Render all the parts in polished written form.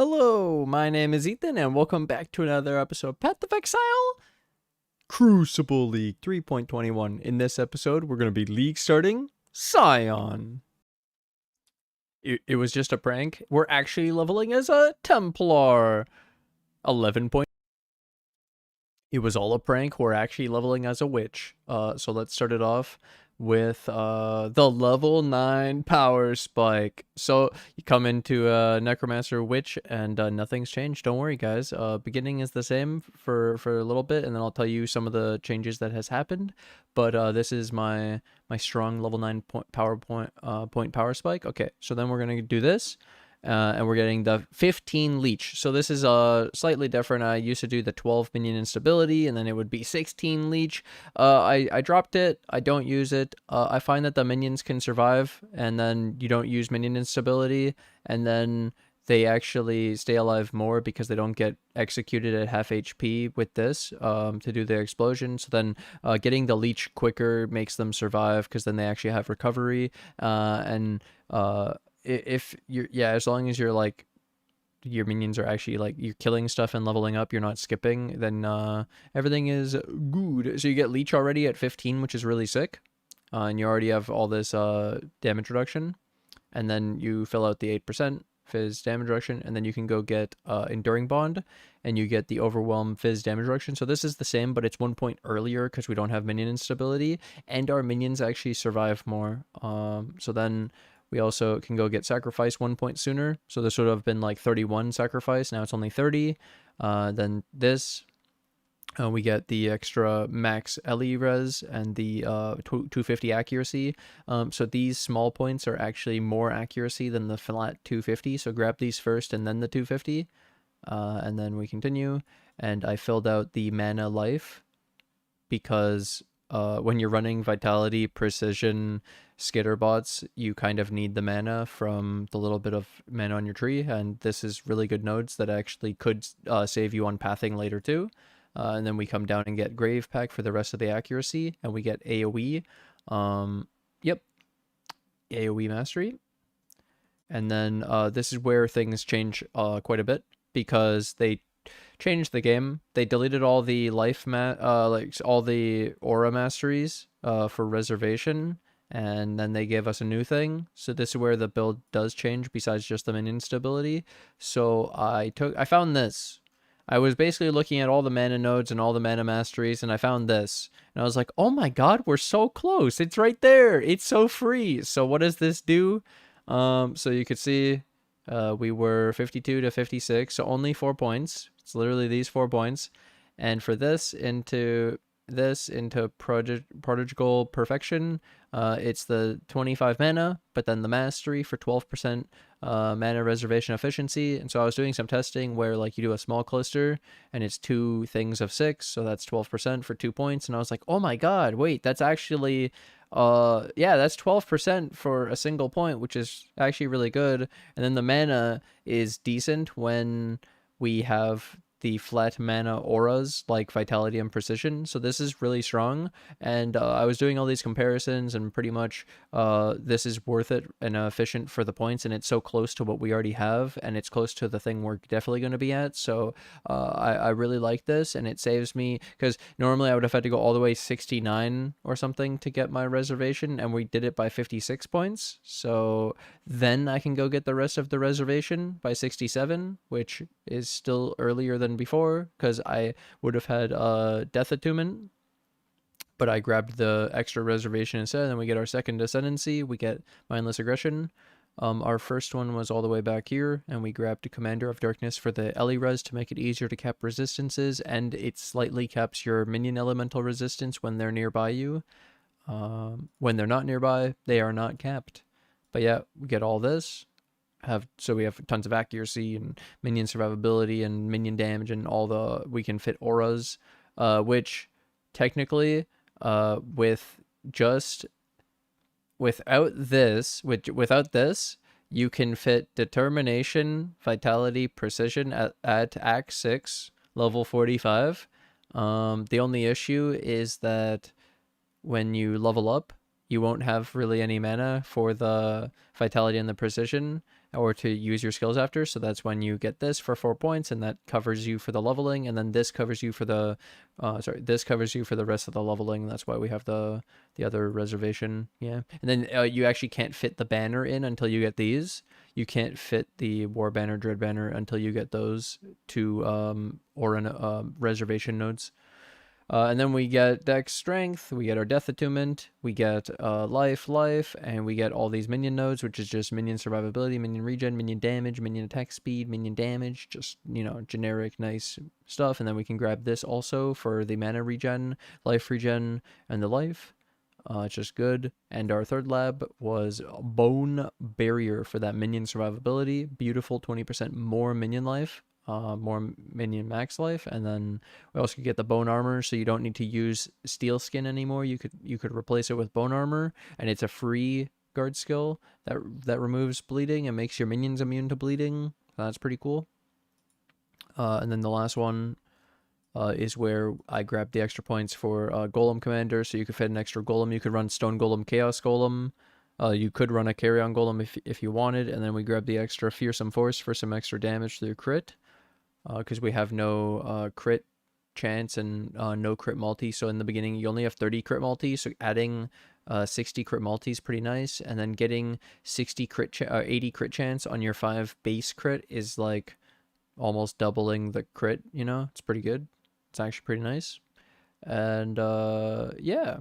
Hello, my name is Ethan, and welcome back to another episode of Path of Exile Crucible League 3.21. In this episode, we're going to be league starting Scion. It was just a prank. We're actually leveling as a Templar. 11 point. It was all a prank. We're actually leveling as a witch. So let's start it off with the level 9 power spike. So you come into Necromancer Witch and nothing's changed. Don't worry, guys. Beginning is the same for a little bit, and then I'll tell you some of the changes that has happened. But this is my strong level 9 point power spike. Okay, so then we're gonna do this. And we're getting the 15 leech. So this is slightly different. I used to do the 12 minion instability, and then it would be 16 leech. I dropped it. I don't use it. I find that the minions can survive, and then you don't use minion instability, and then they actually stay alive more because they don't get executed at half HP with this to do their explosion. So then getting the leech quicker makes them survive because then they actually have recovery. If you're, as long as you're like, your minions are actually like, you're killing stuff and leveling up, you're not skipping, then everything is good. So you get leech already at 15, which is really sick. And you already have all this damage reduction. And then you fill out the 8% fizz damage reduction, and then you can go get enduring bond, and you get the overwhelm fizz damage reduction. So this is the same, but it's 1 point earlier because we don't have minion instability, and our minions actually survive more. So then we also can go get sacrifice 1 point sooner. So this would have been like 31 sacrifice. Now it's only 30. Then this, we get the extra max LE res and the 250 accuracy. So these small points are actually more accuracy than the flat 250. So grab these first and then the 250. And then we continue. And I filled out the mana life because when you're running vitality, precision, skitter bots, you kind of need the mana from the little bit of mana on your tree, and this is really good nodes that actually could save you on pathing later too. And then we come down and get grave pack for the rest of the accuracy, and we get AoE. Yep, AoE mastery. And then this is where things change quite a bit because they changed the game. They deleted all the like all the aura masteries for reservation, and then they gave us a new thing. So this is where the build does change besides just the minion stability. So I found this. I was basically looking at all the mana nodes and all the mana masteries, and I found this. And I was like, oh my god, we're so close. It's right there. It's so free. So what does this do? So you could see we were 52 to 56, so only 4 points. It's literally these 4 points. And for this into prodigal perfection, it's the 25 mana, but then the mastery for 12% mana reservation efficiency. And so I was doing some testing where like you do a small cluster and it's 2 things of 6, so that's 12% for 2 points. And I was like, oh my god, wait, that's actually that's 12% for a single point, which is actually really good. And then the mana is decent when we have the flat mana auras like vitality and precision, so this is really strong. And I was doing all these comparisons, and pretty much this is worth it and efficient for the points, and it's so close to what we already have, and it's close to the thing we're definitely going to be at. So I really like this, and it saves me, because normally I would have had to go all the way 69 or something to get my reservation, and we did it by 56 points. So then I can go get the rest of the reservation by 67, which is still earlier than before because I would have had death attunement, but I grabbed the extra reservation instead. And then we get our second ascendancy. We get mindless aggression. Our first one was all the way back here, and we grabbed a Commander of Darkness for the Ellie res to make it easier to cap resistances, and it slightly caps your minion elemental resistance when they're nearby you. When they're not nearby, they are not capped. But yeah, we get all this. So we have tons of accuracy and minion survivability and minion damage and all the, we can fit auras, which technically without this you can fit determination, vitality, precision at Act 6 level 45. The only issue is that when you level up, you won't have really any mana for the vitality and the precision, or to use your skills after. So that's when you get this for 4 points, and that covers you for the leveling, and then this covers you for the this covers you for the rest of the leveling. That's why we have the other reservation. Yeah. And then you actually can't fit the banner in until you get these. You can't fit the war banner, dread banner until you get those two reservation nodes. And then we get Dex Strength, we get our Death Attunement, we get Life, and we get all these minion nodes, which is just minion survivability, minion regen, minion damage, minion attack speed, minion damage, just, you know, generic nice stuff. And then we can grab this also for the mana regen, life regen, and the life. It's just good. And our third lab was Bone Barrier for that minion survivability. Beautiful, 20% more minion life. More minion max life, and then we also could get the bone armor, so you don't need to use steel skin anymore. You could replace it with bone armor, and it's a free guard skill that removes bleeding and makes your minions immune to bleeding. So that's pretty cool. And then the last one is where I grabbed the extra points for Golem Commander, so you could fit an extra Golem. You could run Stone Golem, Chaos Golem. You could run a Carrion Golem if you wanted, and then we grabbed the extra Fearsome Force for some extra damage through crit. Because we have no crit chance and no crit multi. So in the beginning, you only have 30 crit multi. So adding 60 crit multi is pretty nice. And then getting 80 crit chance on your 5 base crit is like almost doubling the crit, you know? It's pretty good. It's actually pretty nice. And yeah.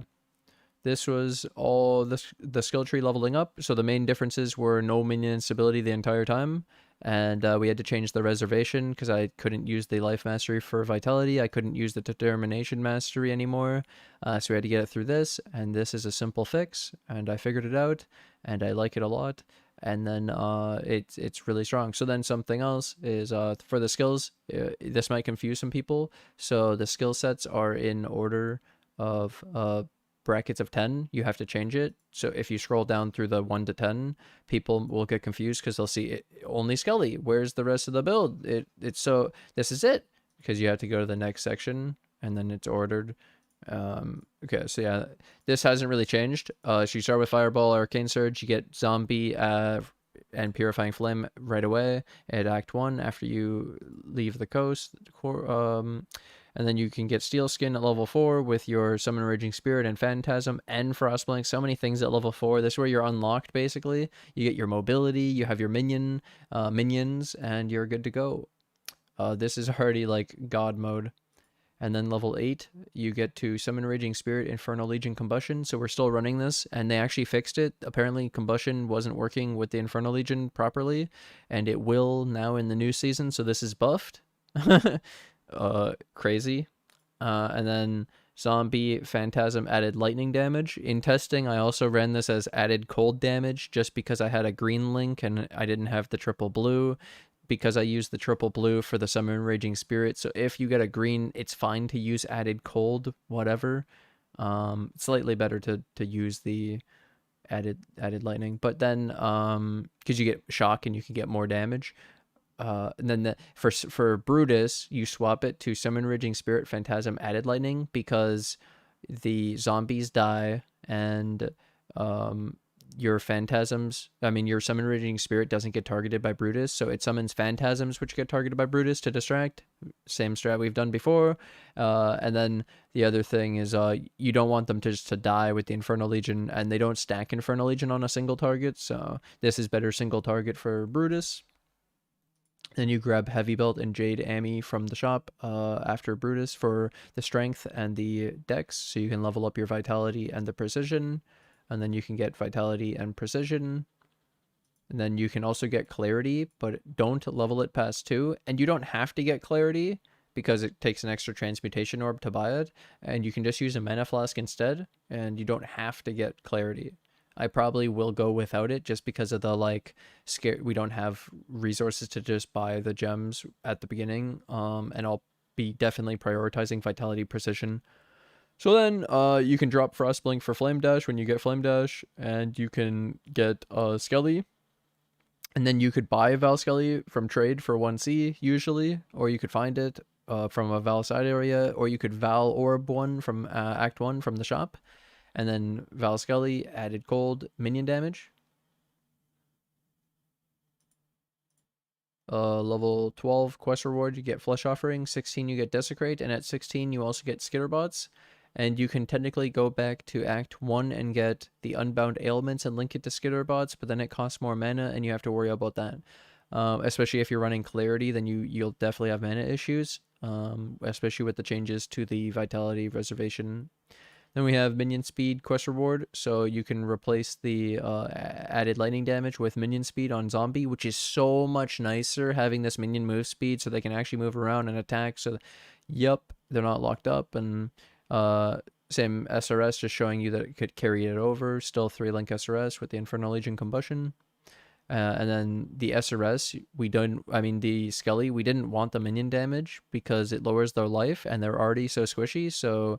This was all the skill tree leveling up. So the main differences were no minion instability the entire time. And we had to change the reservation because I couldn't use the life mastery for vitality. I couldn't use the determination mastery anymore. So we had to get it through this. And this is a simple fix. And I figured it out. And I like it a lot. And then it's really strong. So then something else is for the skills. This might confuse some people. So the skill sets are in order of brackets of 10. You have to change it. So if you scroll down through the 1 to 10, people will get confused because they'll see it, only Skelly. Where's the rest of the build? It's so this is it, because you have to go to the next section and then it's ordered. Okay, so yeah, this hasn't really changed. So you start with Fireball, Arcane Surge, you get Zombie and Purifying Flame right away at Act 1 after you leave the coast. And then you can get Steel Skin at level 4 with your Summon Raging Spirit and Phantasm and Frostblink. So many things at level 4. This is where you're unlocked, basically. You get your mobility, you have your minions, and you're good to go. This is already like God mode. And then level 8, you get to Summon Raging Spirit, Infernal Legion, Combustion. So we're still running this, and they actually fixed it. Apparently, Combustion wasn't working with the Infernal Legion properly, and it will now in the new season. So this is buffed. Crazy. And then Zombie Phantasm added lightning damage. In testing, I also ran this as added cold damage just because I had a green link and I didn't have the triple blue, because I used the triple blue for the Summon Raging Spirit. So if you get a green, it's fine to use added cold, whatever. Slightly better to use the added lightning, but then because you get shock and you can get more damage. And then for Brutus, you swap it to Summon Raging Spirit, Phantasm, added lightning, because the zombies die and your Summon Raging Spirit doesn't get targeted by Brutus, so it summons Phantasms which get targeted by Brutus to distract. Same strat we've done before. And then the other thing is you don't want them to die with the Infernal Legion, and they don't stack Infernal Legion on a single target, so this is better single target for Brutus. Then you grab Heavy Belt and Jade Ami from the shop after Brutus for the strength and the dex, so you can level up your vitality and the precision. And then you can get vitality and precision. And then you can also get clarity, but don't level it past 2. And you don't have to get clarity because it takes an extra transmutation orb to buy it. And you can just use a mana flask instead, and you don't have to get clarity. I probably will go without it just because of the we don't have resources to just buy the gems at the beginning. And I'll be definitely prioritizing vitality, precision. So then you can drop Frostblink for Flame Dash when you get Flame Dash, and you can get Skelly. And then you could buy Val Skelly from trade for 1C usually, or you could find it from a Val side area, or you could Val Orb one from Act 1 from the shop. And then Val Skelly added cold minion damage. Level 12 quest reward, you get Flesh Offering. 16, you get Desecrate. And at 16, you also get Skitterbots. And you can technically go back to Act 1 and get the Unbound Ailments and link it to Skitterbots, but then it costs more mana, and you have to worry about that. Especially if you're running Clarity, then you'll definitely have mana issues, especially with the changes to the Vitality Reservation. Then we have Minion Speed quest reward, so you can replace the added lightning damage with Minion Speed on Zombie, which is so much nicer having this Minion move speed so they can actually move around and attack. So, yep, they're not locked up. And same SRS, just showing you that it could carry it over. Still 3-link SRS with the Infernal Legion Combustion. And then the SRS, the Skelly, we didn't want the minion damage because it lowers their life and they're already so squishy. So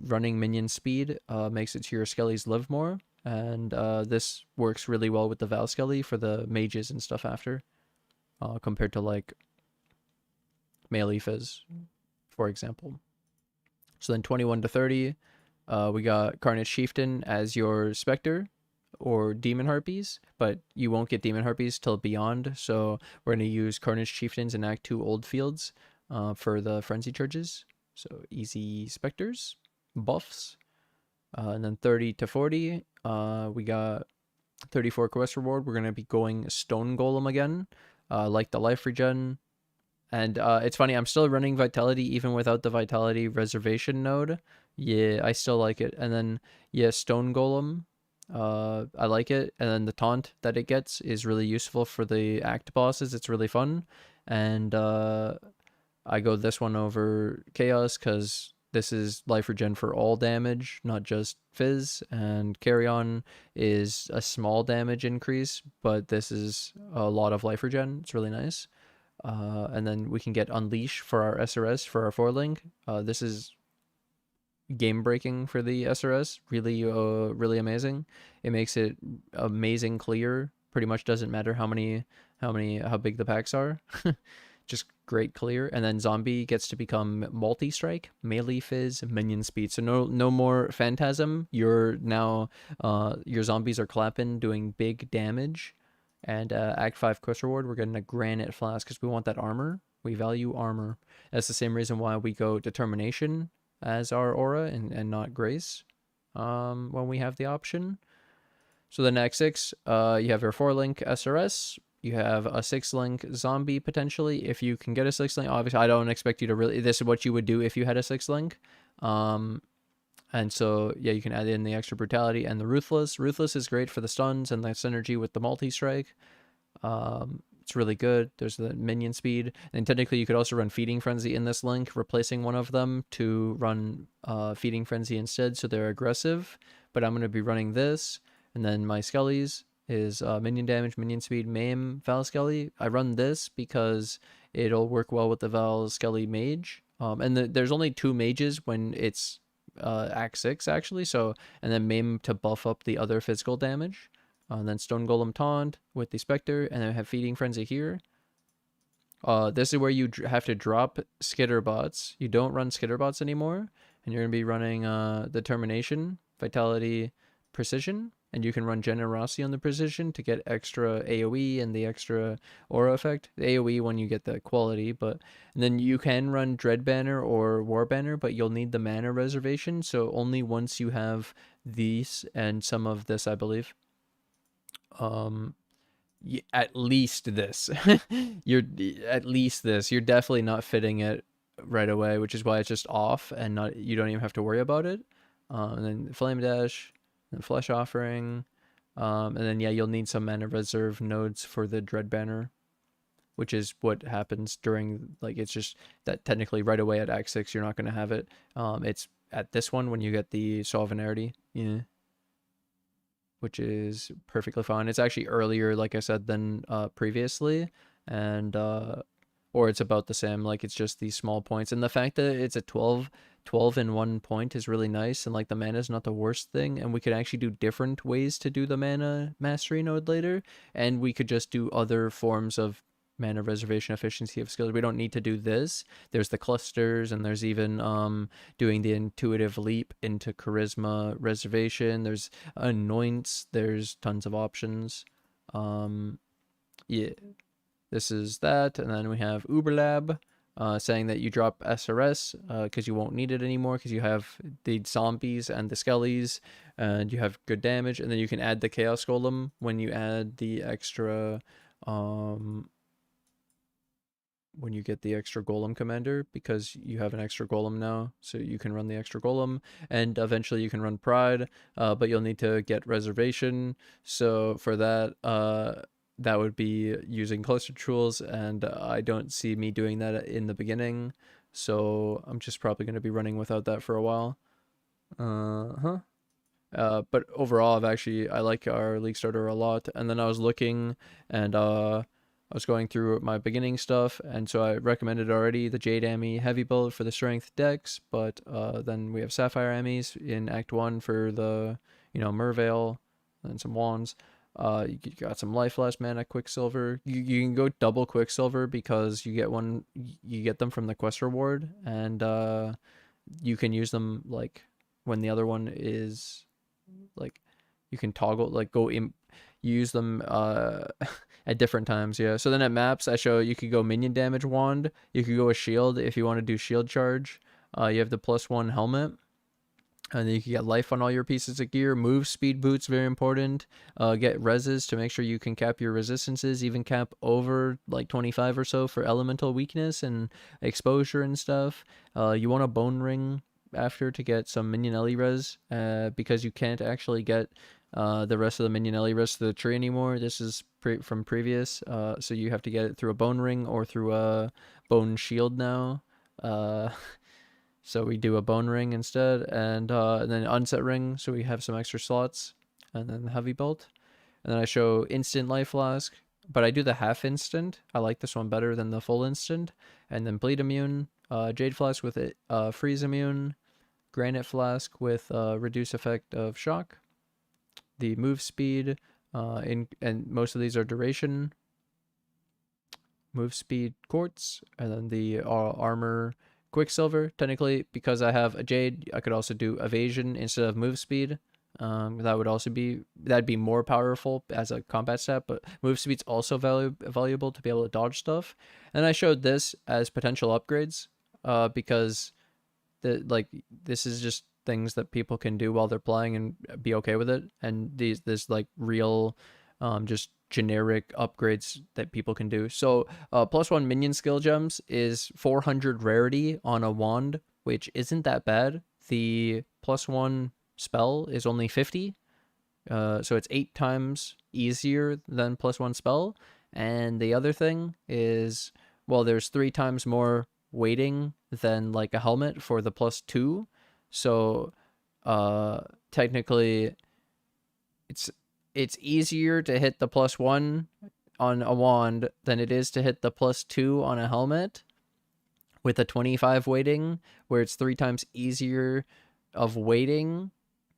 running minion speed makes it so your Skellies live more. And this works really well with the Val Skelly for the mages and stuff after, compared to like melee Fizz, for example. So then 21 to 30, we got Carnage Chieftain as your Spectre or Demon Harpies, but you won't get Demon Harpies till Beyond, so we're going to use Carnage Chieftains in Act 2 Old Fields for the Frenzy Charges. So easy Spectres, buffs, and then 30 to 40, we got 34 quest reward. We're going to be going Stone Golem again, like the life regen. And it's funny, I'm still running Vitality even without the Vitality Reservation node. Yeah, I still like it. And then, yeah, Stone Golem, I like it. And then the taunt that it gets is really useful for the act bosses. It's really fun. And I go this one over Chaos because this is life regen for all damage, not just Fizz. And Carry On is a small damage increase, but this is a lot of life regen. It's really nice. And then we can get Unleash for our SRS for our 4-link. This is game breaking for the SRS. Really amazing. It makes it amazing clear. Pretty much doesn't matter how big the packs are. Just great clear. And then Zombie gets to become multi-strike, melee Fizz, minion speed. So no more Phantasm. You're now your zombies are clapping, doing big damage. And Act 5 quest reward, we're getting a Granite Flask because we want that armor. We value armor. That's the same reason why we go Determination as our aura and not Grace when we have the option. So then Act 6, you have your 4-link SRS. You have a 6-link Zombie potentially. If you can get a 6-link, obviously I don't expect you to really... This is what you would do if you had a 6-link. And so, yeah, you can add in the extra brutality and the Ruthless. Ruthless is great for the stuns and the synergy with the multi-strike. It's really good. There's the minion speed. And technically, you could also run Feeding Frenzy in this link, replacing one of them to run Feeding Frenzy instead, so they're aggressive. But I'm going to be running this. And then my Skellies is minion damage, minion speed, maim, Val Skelly. I run this because it'll work well with the Val Skelly mage. And there's only 2 mages when it's... Act 6 actually, so, and then maim to buff up the other physical damage, and then Stone Golem taunt with the Spectre, and then have Feeding Frenzy here. This is where you have to drop Skitterbots. You don't run Skitterbots anymore, and you're going to be running Determination, Vitality, Precision, and you can run Generosity on the Precision to get extra AoE and the extra aura effect. The AoE when you get the quality, and then you can run Dread Banner or War Banner, but you'll need the mana reservation, so only once you have these and some of this, I believe. At least this. You're definitely not fitting it right away, which is why it's just off and you don't even have to worry about it. And then Flame Dash, and Flesh Offering, and then yeah, you'll need some mana reserve nodes for the Dread Banner, which is what happens during, like, it's just that technically right away at Act 6 you're not going to have it. It's at this one when you get the Sovereignty, yeah, which is perfectly fine. It's actually earlier, like I said, than previously, and or it's about the same. Like, it's just these small points, and the fact that it's a 12 in 1 point is really nice, and like the mana is not the worst thing, and we could actually do different ways to do the mana mastery node later, and we could just do other forms of mana reservation efficiency of skills. We don't need to do this. There's the clusters, and there's even doing the intuitive leap into charisma reservation. There's anoints. There's tons of options. Yeah. this is that. And then we have Uberlab, saying that you drop SRS because you won't need it anymore because you have the zombies and the skellies and you have good damage. And then you can add the Chaos Golem when you add the extra when you get the extra golem commander, because you have an extra golem now, so you can run the extra golem, and eventually you can run pride, but you'll need to get reservation. So for that, that would be using cluster tools, and I don't see me doing that in the beginning, so I'm just probably going to be running without that for a while. But overall, I like our League Starter a lot. And then I was looking, and I was going through my beginning stuff, and so I recommended already the Jade Ami Heavy Bullet for the Strength decks, but then we have Sapphire Amis in Act 1 for the, Merveil, and some wands. You got some Life Last Mana Quicksilver. You can go double Quicksilver because you get them from the quest reward, and you can use them like when the other one is like, you can toggle, like use them at different times. Yeah, so then at maps I show you could go minion damage wand, you could go a shield if you want to do shield charge. You have the +1 helmet, and then you can get life on all your pieces of gear. Move speed boots, very important. Get reses to make sure you can cap your resistances, even cap over like 25 or so for elemental weakness and exposure and stuff. You want a bone ring after to get some minion Ellie res, because you can't actually get the rest of the minion Ellie res to the tree anymore. This is from previous, so you have to get it through a bone ring or through a bone shield now. So we do a bone ring instead, and then unset ring, so we have some extra slots, and then the heavy bolt. And then I show instant life flask, but I do the half instant. I like this one better than the full instant. And then bleed immune, jade flask with it, freeze immune, granite flask with reduce effect of shock, the move speed, and most of these are duration, move speed quartz, and then the armor Quicksilver. Technically, because I have a jade, I could also do evasion instead of move speed. That'd be more powerful as a combat stat, but move speed's also valuable to be able to dodge stuff. And I showed this as potential upgrades, because this is just things that people can do while they're playing and be okay with it. And this like real, just generic upgrades that people can do. So +1 minion skill gems is 400 rarity on a wand, which isn't that bad. The +1 spell is only 50, so it's 8 times easier than +1 spell. And the other thing is, well, there's 3 times more weighting than like a helmet for the +2, so technically it's easier to hit the +1 on a wand than it is to hit the +2 on a helmet with a 25 weighting, where it's 3 times easier of weighting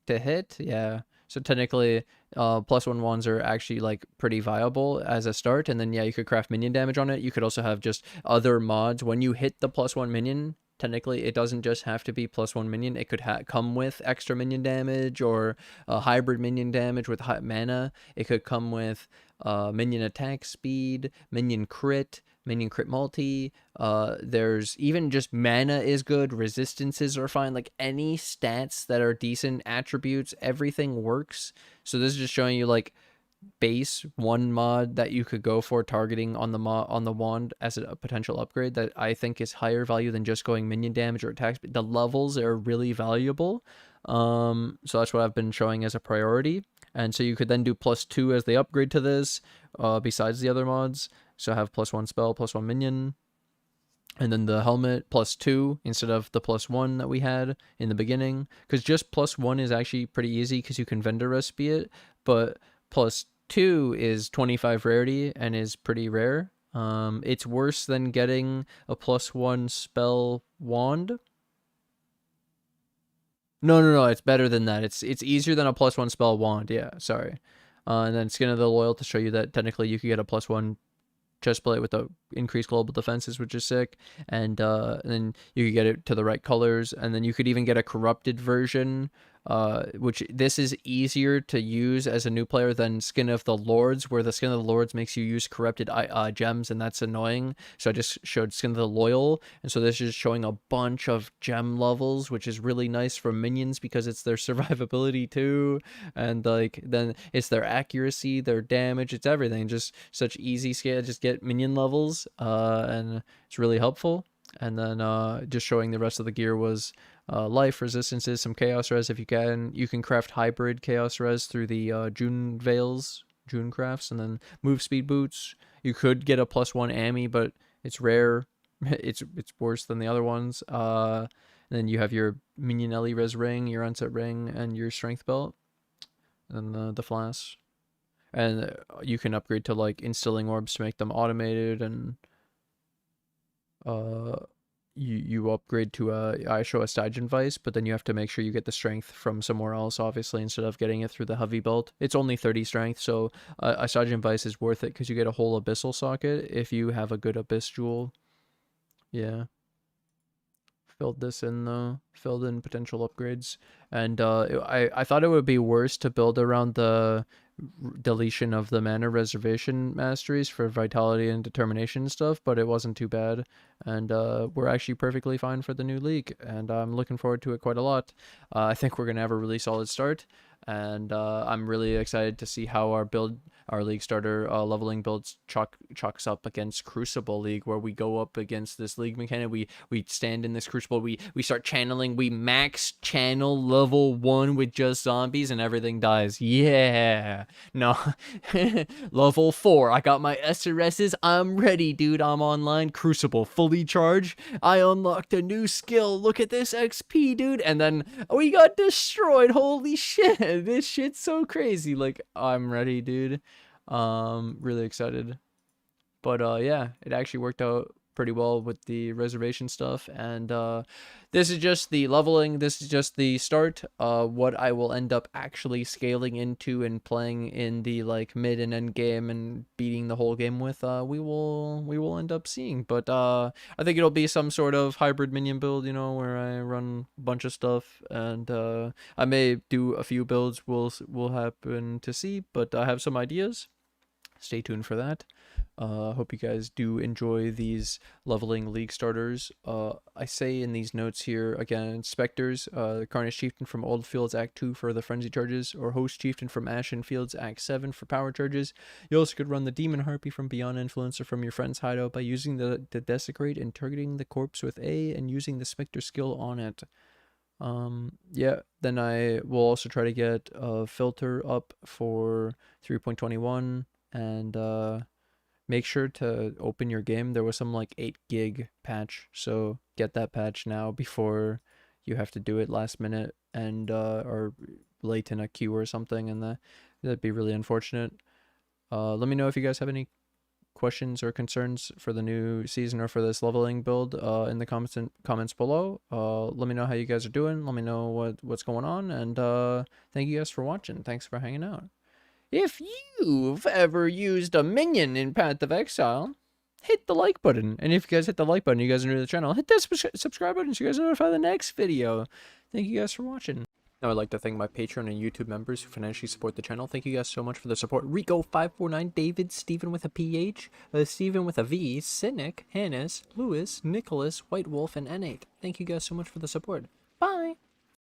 to hit. Yeah, so technically +1 wands are actually like pretty viable as a start. And then yeah, you could craft minion damage on it. You could also have just other mods when you hit the +1 minion. Technically, it doesn't just have to be +1 minion. It could come with extra minion damage or hybrid minion damage with high mana. It could come with minion attack speed, minion crit multi. There's even just mana is good. Resistances are fine. Like any stats that are decent attributes, everything works. So this is just showing you like base one mod that you could go for targeting on the wand as a potential upgrade that I think is higher value than just going minion damage or attack. The levels are really valuable, so that's what I've been showing as a priority. And so you could then do +2 as the upgrade to this, besides the other mods. So have +1 spell, +1 minion, and then the helmet +2 instead of the +1 that we had in the beginning, because just +1 is actually pretty easy because you can vendor recipe it, but +2 is 25 rarity and is pretty rare. It's worse than getting a +1 spell wand. No, it's better than that. It's easier than a +1 spell wand. Yeah, sorry. And then Skin of the Loyal to show you that technically you could get a +1 chest plate with the increased global defenses, which is sick. And then you could get it to the right colors, and then you could even get a corrupted version which this is easier to use as a new player than Skin of the Lords, where the Skin of the Lords makes you use corrupted gems, and that's annoying. So I just showed Skin of the Loyal, and so this is showing a bunch of gem levels, which is really nice for minions because it's their survivability too, and like then it's their accuracy, their damage, it's everything. Just such easy scale, just get minion levels, and it's really helpful. And then just showing the rest of the gear was life resistances, some chaos res if you can. You can craft hybrid chaos res through the June Veils, June crafts, and then move speed boots. You could get a +1 Ami, but it's rare. it's worse than the other ones. And then you have your minion Ellie res ring, your unset ring, and your strength belt, and the flask. And you can upgrade to like instilling orbs to make them automated, and you upgrade to I show a Stygian Vice, but then you have to make sure you get the strength from somewhere else, obviously, instead of getting it through the heavy belt. It's only 30 strength, so a Stygian Vice is worth it because you get a whole abyssal socket if you have a good abyss jewel. Yeah. Filled in potential upgrades, and I thought it would be worse to build around the deletion of the mana reservation masteries for vitality and determination stuff, but it wasn't too bad, and we're actually perfectly fine for the new league, and I'm looking forward to it quite a lot. I think we're gonna have a really solid start, and I'm really excited to see how our league starter leveling builds chalks up against Crucible League, where we go up against this league mechanic. We stand in this Crucible, we start channeling, we max channel level 1 with just zombies, and everything dies. Yeah, no. Level 4, I got my SRSs, I'm ready, dude. I'm online. Crucible fully charged. I unlocked a new skill. Look at this XP, dude. And then we got destroyed. Holy shit, this shit's so crazy. Like, I'm ready, dude. Really excited. But yeah, it actually worked out pretty well with the reservation stuff, and this is just the leveling, this is just the start. What I will end up actually scaling into and playing in the like mid and end game and beating the whole game with, we will end up seeing. But I think it'll be some sort of hybrid minion build, you know, where I run a bunch of stuff, and I may do a few builds, we'll happen to see, but I have some ideas. Stay tuned for that. Hope you guys do enjoy these leveling league starters. I say in these notes here, again, Spectres, Carnage Chieftain from Old Fields Act 2 for the Frenzy charges, or Host Chieftain from Ashen Fields Act 7 for power charges. You also could run the Demon Harpy from Beyond Influence or from your friend's hideout by using the Desecrate and targeting the corpse with A and using the Spectre skill on it. Yeah, then I will also try to get a filter up for 3.21, and make sure to open your game. There was some like 8 gig patch, so get that patch now before you have to do it last minute and or late in a queue or something, and that'd be really unfortunate. Let me know if you guys have any questions or concerns for the new season or for this leveling build in the comments below. Let me know how you guys are doing. Let me know what's going on, and thank you guys for watching. Thanks for hanging out. If you've ever used a minion in Path of Exile, hit the like button. And if you guys hit the like button, you guys are new to the channel, hit that subscribe button so you guys are notified of the next video. Thank you guys for watching. Now I'd like to thank my Patreon and YouTube members who financially support the channel. Thank you guys so much for the support. Rico549, David, Stephen with a PH, Stephen with a V, Cynic, Hannes, Lewis, Nicholas, White Wolf, and N8. Thank you guys so much for the support. Bye!